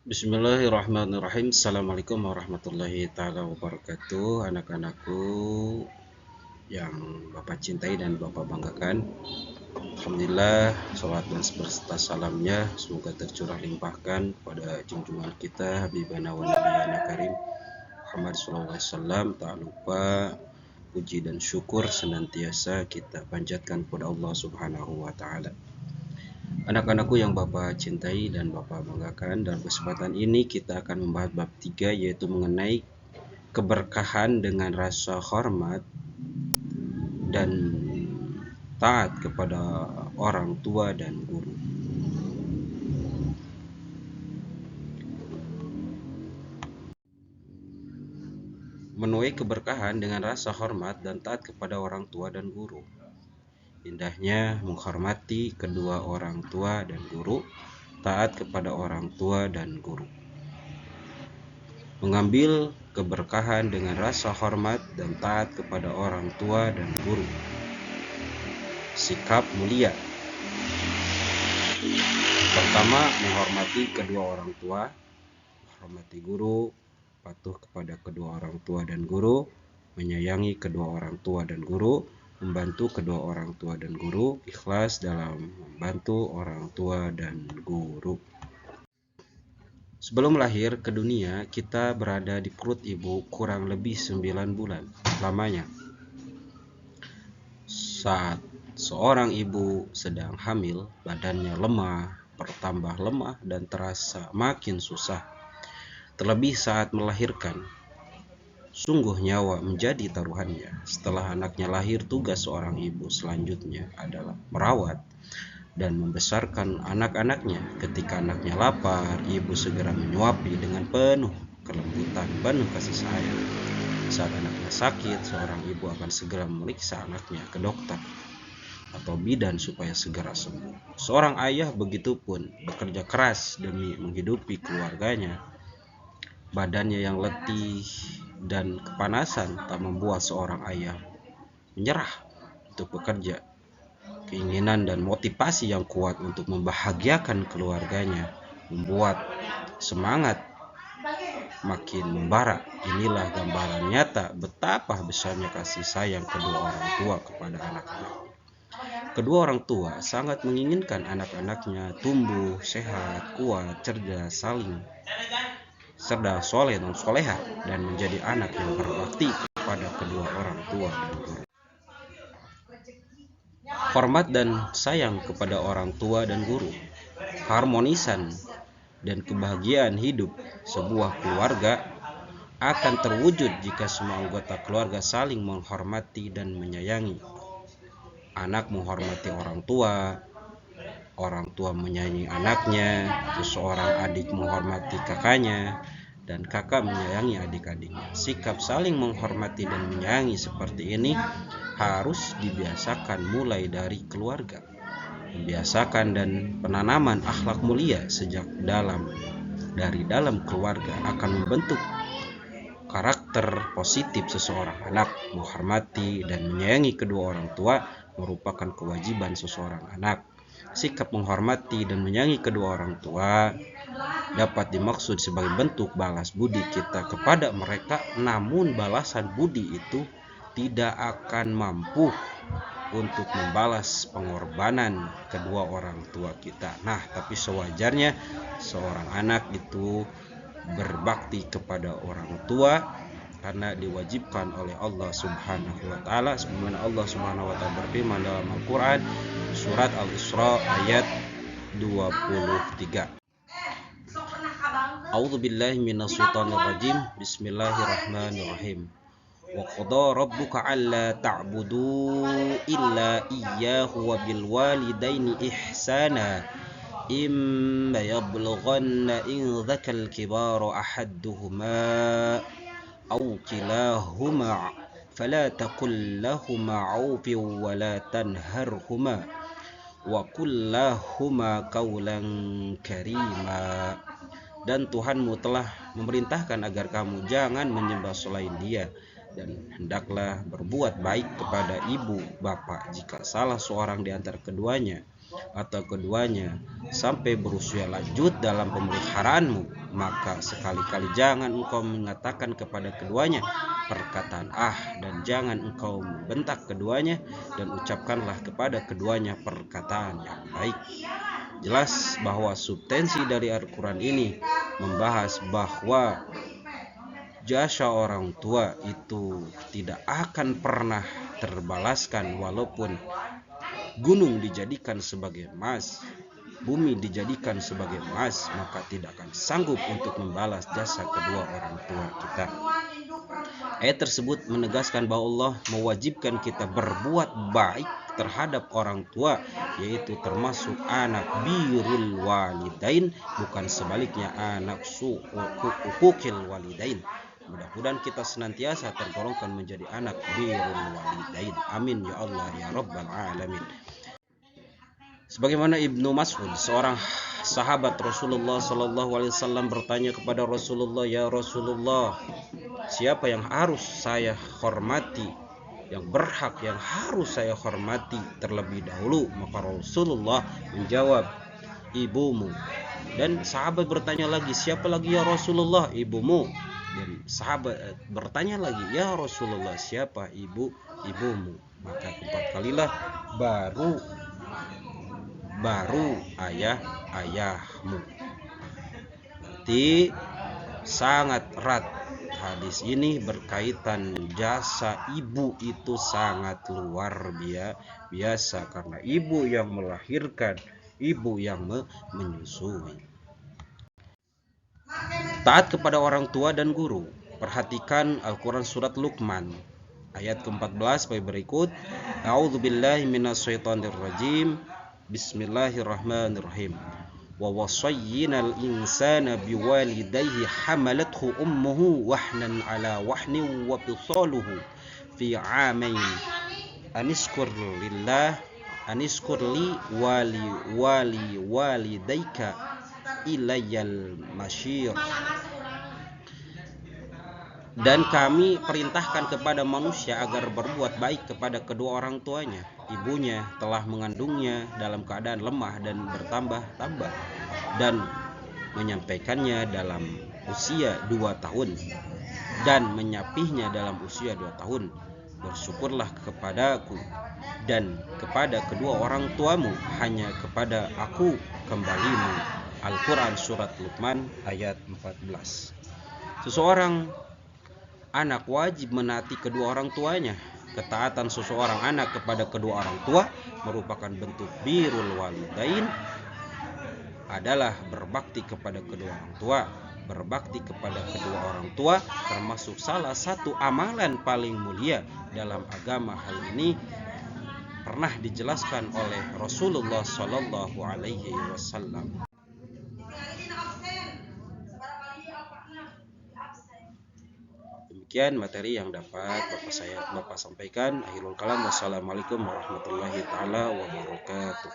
Bismillahirrahmanirrahim. Assalamualaikum warahmatullahi ta'ala wabarakatuh. Anak-anakku yang Bapak cintai dan Bapak banggakan, Alhamdulillah, salawat dan beserta salamnya semoga tercurah limpahkan pada junjungan kita Habibana wa Nabiyana Karim Muhammad SAW. Tak lupa puji dan syukur senantiasa kita panjatkan kepada Allah Subhanahu wa Ta'ala. Anak-anakku yang Bapak cintai dan Bapak banggakan, dalam kesempatan ini kita akan membahas bab 3, yaitu mengenai keberkahan dengan rasa hormat dan taat kepada orang tua dan guru. Menuai keberkahan dengan rasa hormat dan taat kepada orang tua dan guru. Indahnya menghormati kedua orang tua dan guru, taat kepada orang tua dan guru. Mengambil keberkahan dengan rasa hormat dan taat kepada orang tua dan guru. Sikap mulia. Pertama, menghormati kedua orang tua, menghormati guru, patuh kepada kedua orang tua dan guru, menyayangi kedua orang tua dan guru, membantu kedua orang tua dan guru, ikhlas dalam membantu orang tua dan guru. Sebelum lahir ke dunia, kita berada di perut ibu kurang lebih 9 bulan lamanya. Saat seorang ibu sedang hamil, badannya lemah, bertambah lemah dan terasa makin susah. Terlebih saat melahirkan, sungguh nyawa menjadi taruhannya. Setelah anaknya lahir, tugas seorang ibu selanjutnya adalah merawat dan membesarkan anak-anaknya. Ketika anaknya lapar, ibu segera menyuapi dengan penuh kelembutan, penuh kasih sayang. Saat anaknya sakit, seorang ibu akan segera memeriksa anaknya ke dokter atau bidan supaya segera sembuh. Seorang ayah begitu pun bekerja keras demi menghidupi keluarganya. Badannya yang letih dan kepanasan tak membuat seorang ayah menyerah untuk bekerja. Keinginan dan motivasi yang kuat untuk membahagiakan keluarganya membuat semangat makin membara. Inilah gambaran nyata betapa besarnya kasih sayang kedua orang tua kepada anak-anak. Kedua orang tua sangat menginginkan anak-anaknya tumbuh sehat, kuat, cerdas, cerdas, soleh dan soleha, dan menjadi anak yang berbakti kepada kedua orang tua dan guru. Hormat dan sayang kepada orang tua dan guru, harmonisan dan kebahagiaan hidup sebuah keluarga akan terwujud jika semua anggota keluarga saling menghormati dan menyayangi. Anak menghormati orang tua menyayangi anaknya, seseorang adik menghormati kakaknya, dan kakak menyayangi adik-adiknya. Sikap saling menghormati dan menyayangi seperti ini harus dibiasakan mulai dari keluarga. Membiasakan dan penanaman akhlak mulia sejak dari dalam keluarga akan membentuk karakter positif seseorang anak. Menghormati dan menyayangi kedua orang tua merupakan kewajiban seseorang anak. Sikap menghormati dan menyayangi kedua orang tua dapat dimaksud sebagai bentuk balas budi kita kepada mereka, namun balasan budi itu tidak akan mampu untuk membalas pengorbanan kedua orang tua kita. Nah, tapi sewajarnya seorang anak itu berbakti kepada orang tua karena diwajibkan oleh Allah Subhanahu wa taala, sebagaimana Allah Subhanahu wa taala berfirman dalam Al-Qur'an surat Al-Isra ayat 23. A'udzubillahi minasyaitonir rajim. Bismillahirrahmanirrahim. Wa qada rabbuka alla ta'budu illa iyyahu wa bil walidaini ihsana imma yablughanna indhakal kibara ahaduhuma aw kilahuma fala taqul lahumā 'uffin wa la tanharhumā wa qul lahumā qawlan karīmā. Dan Tuhanmu telah memerintahkan agar kamu jangan menyembah selain Dia, dan hendaklah berbuat baik kepada ibu bapa jika salah seorang di antara keduanya atau keduanya sampai berusia lanjut dalam pemeliharaanmu, maka sekali-kali jangan engkau mengatakan kepada keduanya perkataan dan jangan engkau membentak keduanya, dan ucapkanlah kepada keduanya perkataan yang baik. Jelas bahwa substansi dari Al-Quran ini membahas bahwa jasa orang tua itu tidak akan pernah terbalaskan. Walaupun gunung dijadikan sebagai emas, bumi dijadikan sebagai emas, maka tidak akan sanggup untuk membalas jasa kedua orang tua kita. Ayat tersebut menegaskan bahwa Allah mewajibkan kita berbuat baik terhadap orang tua, yaitu termasuk anak birrul walidain, bukan sebaliknya anak su'ukil walidain. Mudah-mudahan kita senantiasa tergolongkan menjadi anak birrul walidain. Amin ya Allah ya Rabbal alamin. Sebagaimana Ibnu Mas'ud, seorang sahabat Rasulullah SAW, bertanya kepada Rasulullah, "Ya Rasulullah, siapa yang harus saya hormati, yang berhak, yang harus saya hormati terlebih dahulu?" Maka Rasulullah menjawab, "Ibumu." Dan sahabat bertanya lagi, "Siapa lagi ya Rasulullah?" "Ibumu." Dan sahabat bertanya lagi, "Ya Rasulullah, siapa ibumu?" Maka keempat kalilah baru ayahmu. Berarti sangat erat hadis ini berkaitan jasa ibu, itu sangat luar biasa, karena ibu yang melahirkan, ibu yang menyusui. Taat kepada orang tua dan guru. Perhatikan Al-Quran surat Luqman ayat ke-14 berikut. A'udzubillahi minasyaitonirrajim. Bismillahirrahmanirrahim. Wa wasayyinal insana biwalidayhi hamalathu ummuhu wahnan ala wahnin wa fisaluhu fi 'amain anishkur li walidayka ilayal masyir. Dan kami perintahkan kepada manusia agar berbuat baik kepada kedua orang tuanya. Ibunya telah mengandungnya dalam keadaan lemah dan bertambah-tambah, dan menyampaikannya dalam usia 2 tahun, dan menyapihnya dalam usia 2 tahun. Bersyukurlah kepadaku dan kepada kedua orang tuamu, hanya kepada aku kembalimu. Al-Quran surat Luqman ayat 14. Seseorang anak wajib menaati kedua orang tuanya. Ketaatan seseorang anak kepada kedua orang tua merupakan bentuk birrul walidain, adalah berbakti kepada kedua orang tua. Berbakti kepada kedua orang tua termasuk salah satu amalan paling mulia dalam agama. Hal ini pernah dijelaskan oleh Rasulullah SAW. Demikian materi yang dapat Bapak sampaikan. Akhirul kalam, wassalamualaikum warahmatullahi taala wabarakatuh.